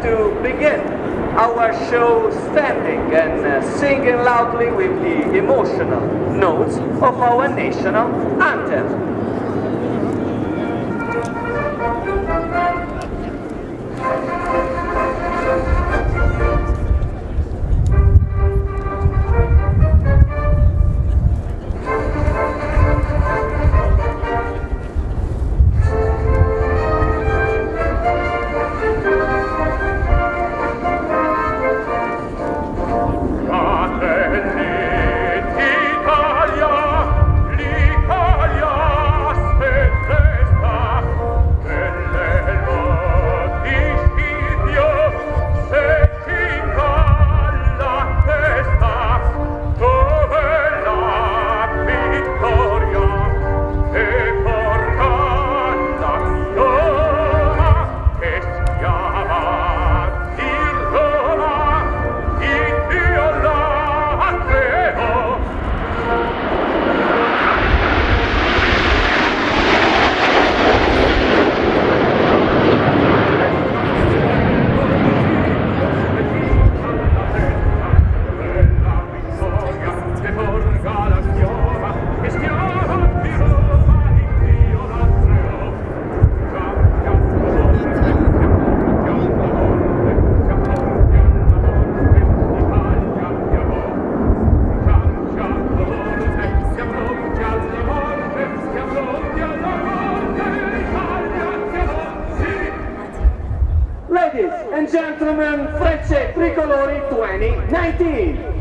to begin our show standing and singing loudly with the emotional notes of our national anthem. Ladies and gentlemen, Frecce Tricolori 2019!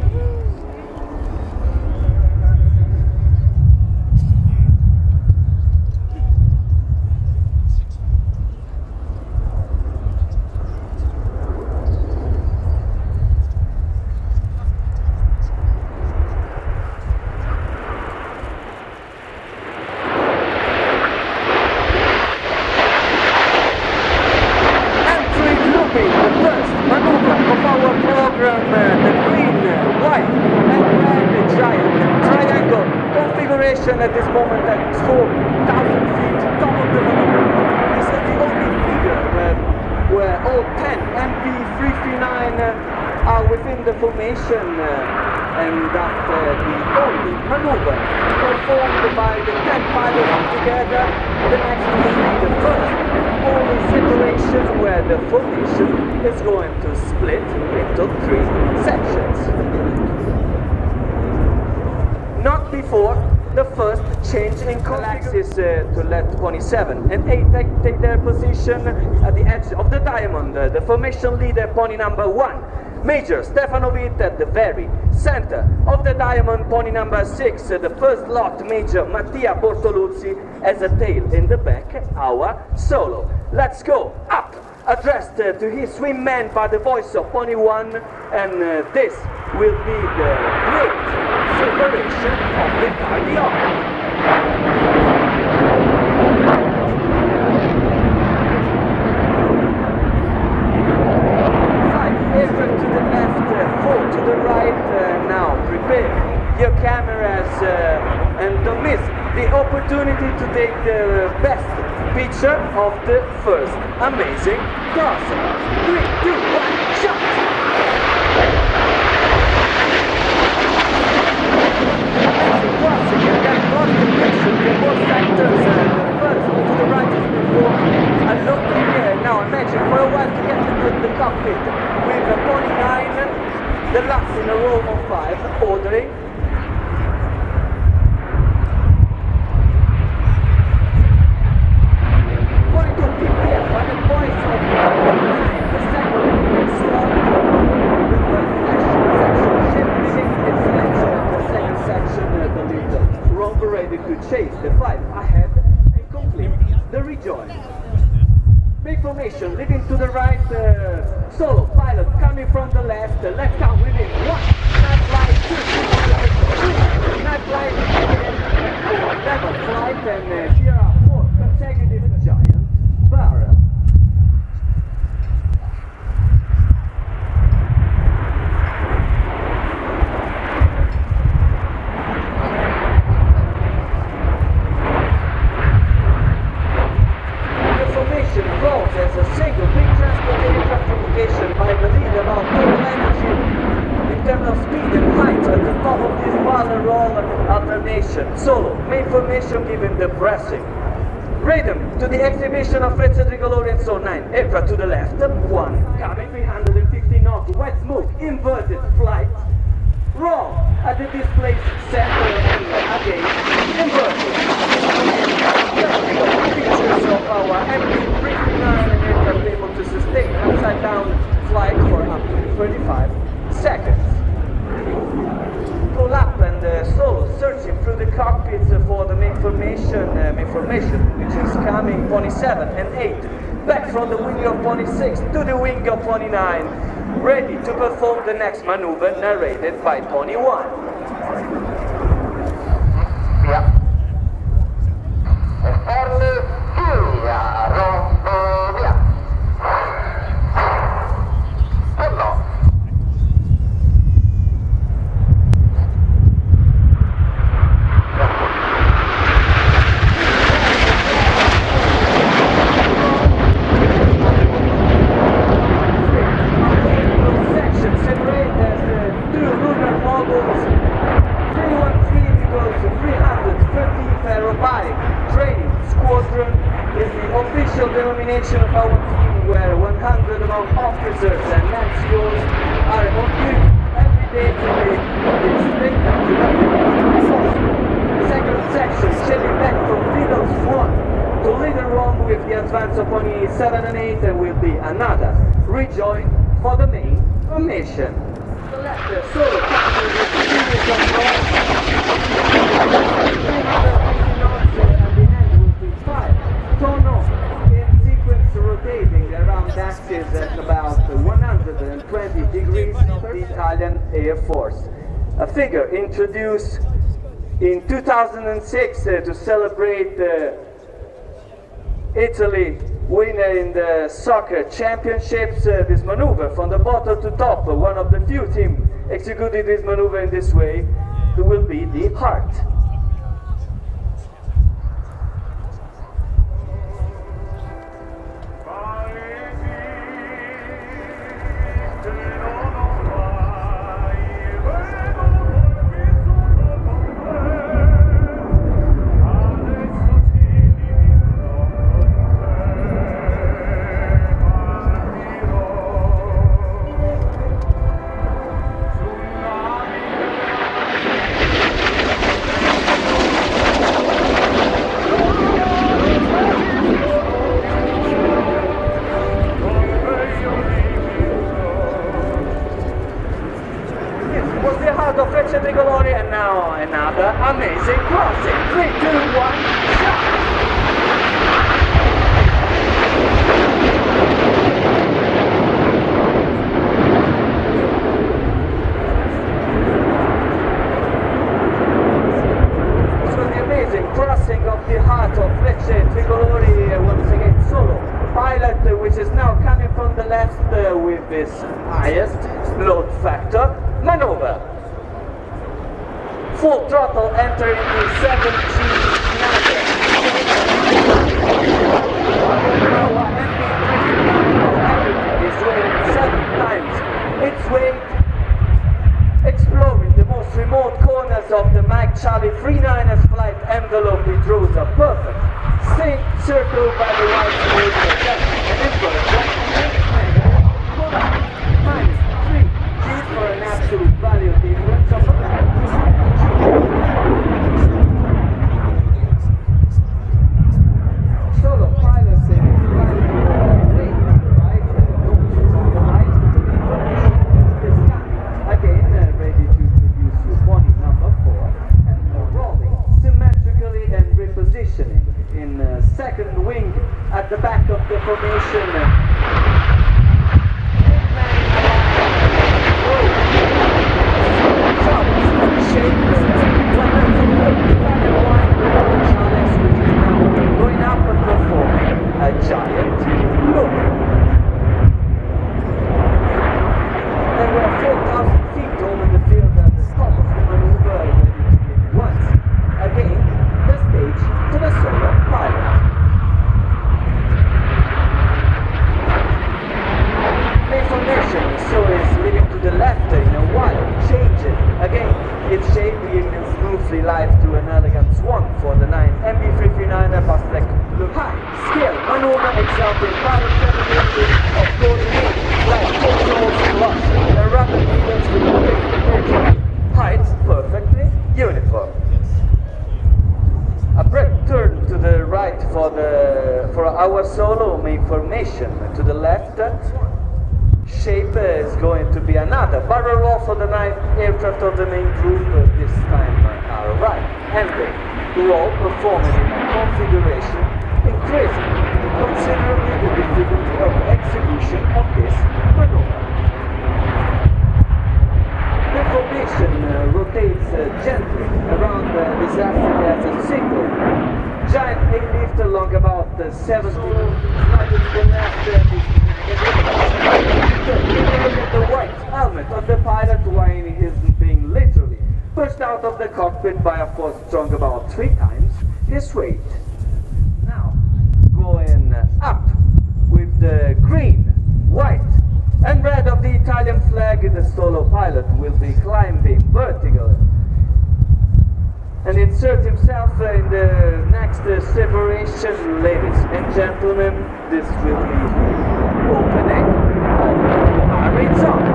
At this moment at 4,000 feet top of the maneuver. This is the only figure where all 10 MP339 are within the formation and after the only maneuver performed by the 10 pilots together, the next will be the first and only separation where the formation is going to split into 3 sections. Not before the first change in axis to let Pony 7 and 8 take their position at the edge of the diamond. The formation leader, Pony number 1, Major Stefanovic at the very center of the diamond. Pony number 6, the first lot, Major Mattia Bortoluzzi, as a tail in the back, our solo. Let's go up, addressed to his swim man by the voice of Pony 1, and this will be the great separation of the cardiology. 5 aircraft to the left, 4 to the right. Now prepare your cameras and don't miss the opportunity to take the best picture of the first amazing crossing. 3, 2, 1, shot! Crossing and then cross-connection to both sectors. The first to the right is performed a low here. Now imagine for a while to get into the cockpit with a Pony 9, the last in a row of 5, ordering. Going to prepare by the voice of the 9, the second slot, the first section shifting its lecture, the second section, the leader, Rover ready to chase the 5 ahead and complete the rejoin. Big formation leading to the right, solo pilot coming from the left, let's count with it, 1, night flight, 2, 3, night flight, again, 4, level flight, and here are 4 consecutive giant barrels. As a single big transport aircraft application alternation. Solo, main formation given the pressing. Rhythm to the exhibition of Frecce Tricolori and so 9. Aircraft to the left, 1, coming 350 knots, wide smoke, inverted flight. Wrong at the displaced center again, inverted. Features of our MD-339 aircraft able to sustain upside down flight for up to 35 seconds. Pull up and solo searching through the cockpits for the main formation, which is coming pony 7 and 8. Back from the wing of pony 6 to the wing of pony 9. Ready to perform the next maneuver narrated by pony 1. Yeah. Esterni, via, rombo, via. Hello. Section separate as two lunar modules. 313 equals 313th Aerobatic Training Squadron is the official denomination of our team, where 100 of our officers and NCOs are on duty every day to make this spectacular possible. Second section, sailing back from Beatles 1 to Little Rome with the advance of pony 7 and 8, and will be another rejoin for the main formation. The left solo captain with series of knots, 350 knots, and the end will be 5. Tono in sequence rotating around axis at about 120 degrees of the Italian Air Force. A figure introduced in 2006 to celebrate Italy winner in the soccer championships. This maneuver from the bottom to top, one of the few teams executing this maneuver in this way, will be the heart. Of Frecce Tricolori, and now another amazing crossing. 3, 2, 1, shot! This was the amazing crossing of the heart of Frecce Tricolori, once again solo. Pilot which is now coming from the left with this highest load factor maneuver. Full throttle entering the 7G is weighing 7 times its weight, exploring the most remote corners of the Mike Charlie 39's flight envelope. It draws a perfect circle by the right side and inverted minus 3 G for an absolute value difference of solo pilot again ready to introduce you pony number 4 and rolling symmetrically and repositioning in second wing at the back of the right to an elegant swan for the 9 MB339 Bastek high scale maneuver example pilot capability of coordinating flight controls plus a rapid cadence to rotate the aircraft heights perfectly uniform. A break turn to the right for our solo main formation. To the left shape is going to be another barrel roll for the 9 aircraft of the main group, this time our right handling roll performed in a configuration increasing considerably the difficulty of execution of this maneuver. The formation rotates gently around this asset as a single giant lift along about 70 slightly to the left the white helmet of the pilot while he is being literally pushed out of the cockpit by a force strong about 3 times his weight. Now going up with the green, white and red of the Italian flag, the solo pilot will be climbing vertically and insert himself in the next separation. Ladies and gentlemen, this will be opening of our zone.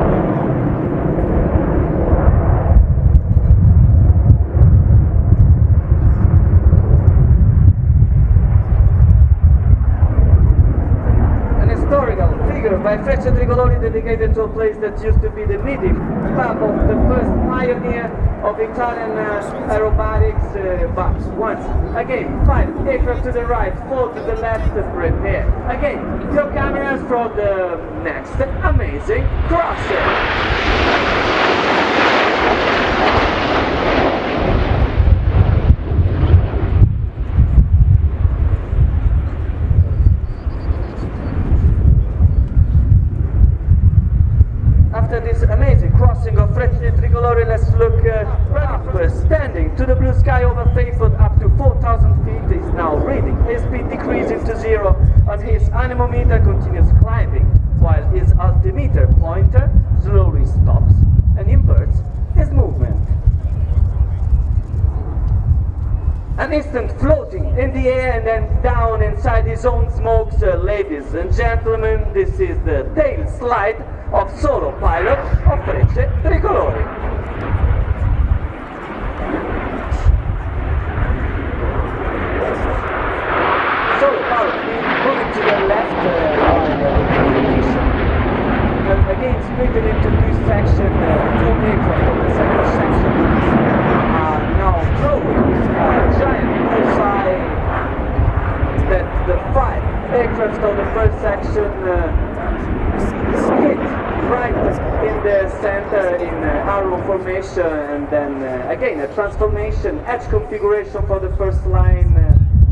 By Frecce Tricolori, dedicated to a place that used to be the meeting pub of the first pioneer of Italian aerobatics, but once again 5 aircraft to the right, 4 to the left, prepare. Again, your cameras for the next amazing crossing. After this amazing crossing of Frecce Tricolori, let's look right up, standing to the blue sky over Frankfurt up to 4,000 feet. Is now reading his speed decreasing to 0 and his anemometer continues climbing while his altimeter pointer slowly stops and inverts his movement. An instant floating in the air and then down inside his own smokes. Ladies and gentlemen, this is the tail slide of solo pilot of Frecce Tricolori. Solo pilot moving to the left again split it into 2 sections, 2 aircraft of the second section are now throwing a giant bullseye that the 5 aircraft of the first section hit right in the center in arrow formation, and then again a transformation edge configuration for the first line,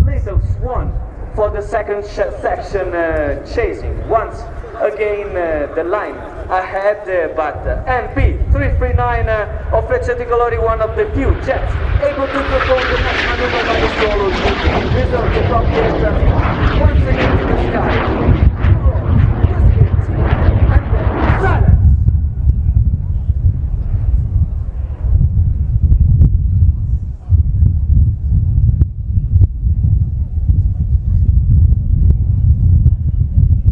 little swan for the second section, chasing once again the line ahead, but MB339 of Frecce Tricolori, one of the few jets able to perform the next maneuver by the solo team. Result the top aircraft once again to the sky.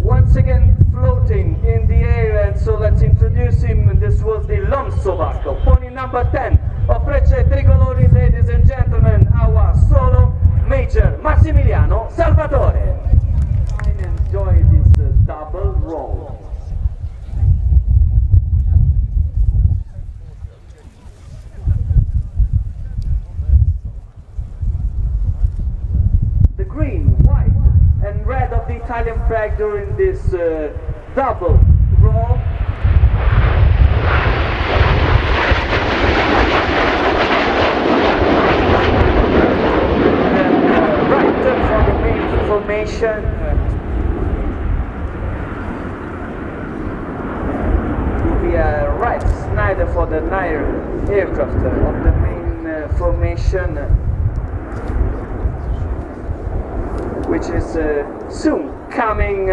Once again floating in the air, and so let's introduce him. This was the Lomsovacco, pony number 10 of Frecce Tricolori, ladies and gentlemen, our solo Major Massimiliano Salvatore. I enjoy this double roll. The green, white and red of the Italian flag during this double roll. Right turn for the main formation. We are right Snyder for the 9 aircraft of the main formation, which is soon coming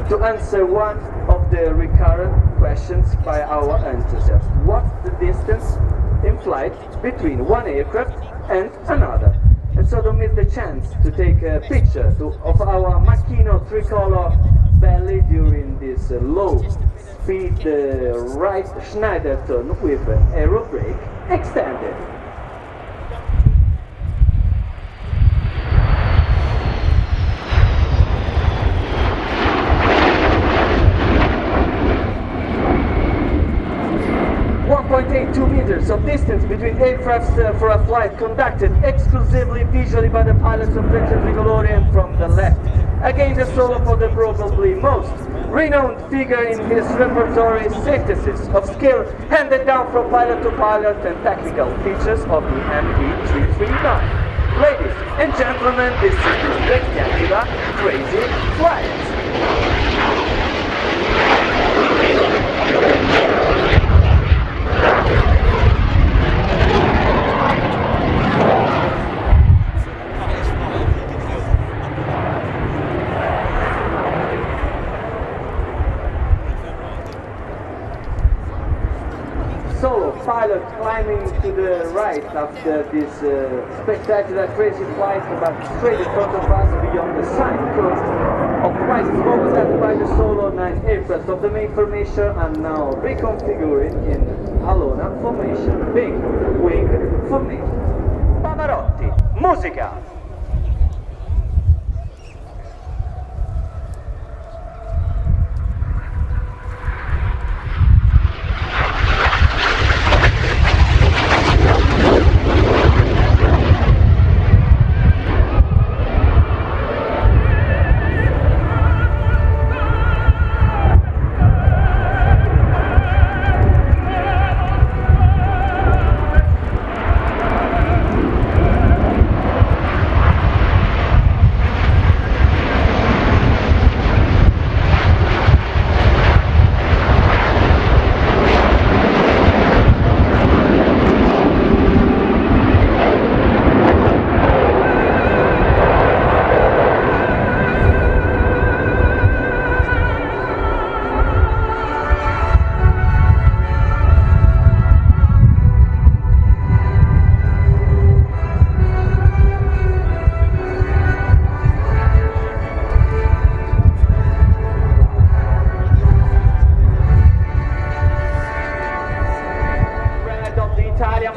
to answer one of the recurrent questions by our enthusiasts. What's the distance in flight between one aircraft and another. And so don't miss the chance to take a picture of our Macchino tricolor belly during this low-speed right Schneider turn with aerobrake extended. .82 meters of distance between aircrafts for a flight conducted exclusively visually by the pilots of Frecce Tricolori, and from the left, again the solo for the probably most renowned figure in his repertory synthesis of skill handed down from pilot to pilot and technical features of the MD339. Ladies and gentlemen, this is the spectacular, crazy flight. Solo pilot climbing to the right after this spectacular crazy flight, but straight in front of us beyond the side curve of white smoke left by the solo 9 aircraft of the main formation are now reconfiguring in Alona formation, big wing formation. Pavarotti, musica!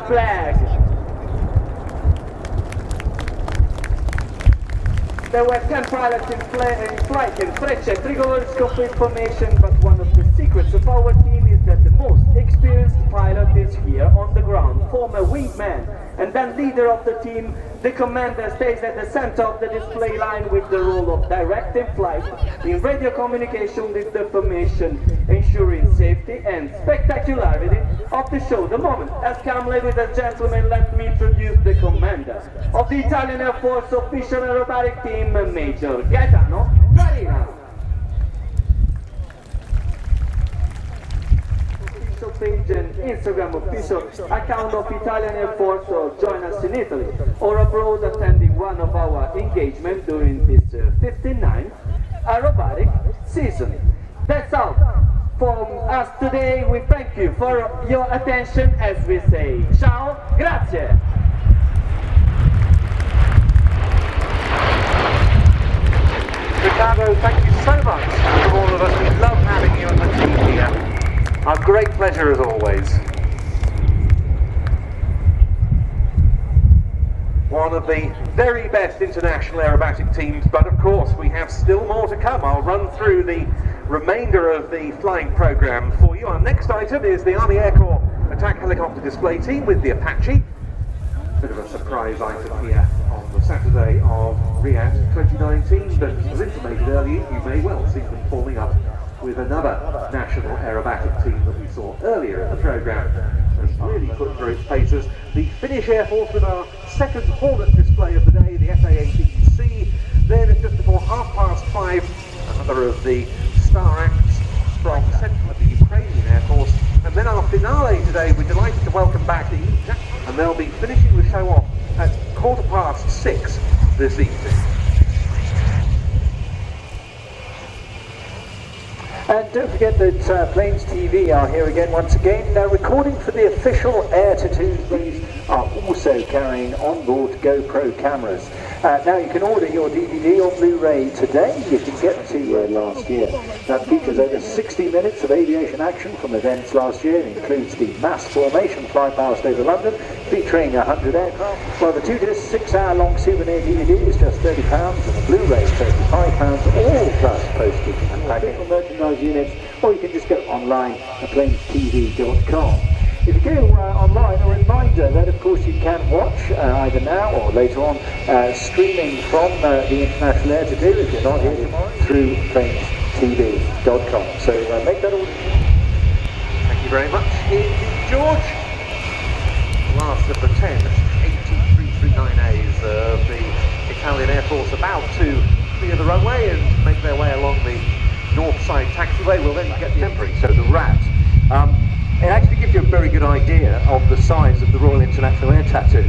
Flag. There were 10 pilots in flight in Frecce Tricolori's complete formation, but one of the secrets of our team is that the most experienced pilot is here on the ground, former wingman and then leader of the team. The commander stays at the center of the display line with the role of directing flight in radio communication with the formation, ensuring safety and spectacularity of the show. The moment has come, ladies and gentlemen. Let me introduce the commander of the Italian Air Force official aerobatic team, Major Gaetano Farina. Official page and Instagram official account of Italian Air Force, or join us in Italy or abroad attending one of our engagements during this 59th aerobatic season. That's all from us today. We thank you for your attention as we say ciao, grazie. Riccardo, thank you so much from all of us. We love having you and the team here. A great pleasure as always. One of the very best international aerobatic teams, but of course we have still more to come. I'll run through the remainder of the flying program for you. Our next item is the Army Air Corps attack helicopter display team with the Apache. Bit of a surprise item here on the Saturday of RIAT 2019, but as intimated earlier, you may well see them forming up with another national aerobatic team that we saw earlier in the program. Has really put through its paces. The Finnish Air Force with our second Hornet display of the day, the FA-18C. Then at just before 5:30, another of the star acts from Central of the Ukrainian Air Force. And then our finale today, we're delighted to welcome back the EJAC, and they'll be finishing the show off at 6:15 this evening. And don't forget that Planes TV are here again once again, recording for the official Air Tattoos. These are also carrying onboard GoPro cameras. Now you can order your DVD or Blu-ray today. You can get to last year. That features over 60 minutes of aviation action from events last year. It includes the mass formation fly past over London, featuring 100 aircraft. While the 2-disc, 6-hour-long souvenir DVD is just £30 and the Blu-ray is £35, all plus postage and packing merchandise units, or you can just go online at planestv.com. If you go online, a reminder that of course you can watch either now or later on streaming from the International Air Tattoo, if you're not here tomorrow, through planestv.com. So make that all. Thank you very much indeed, George. Last of the 10 8339As of the Italian Air Force about to clear the runway and make their way along the north side taxiway. Will then get temporary, so the RIAT. It actually gives you a very good idea of the size of the Royal International Air Tattoo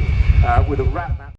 with a RIAT map.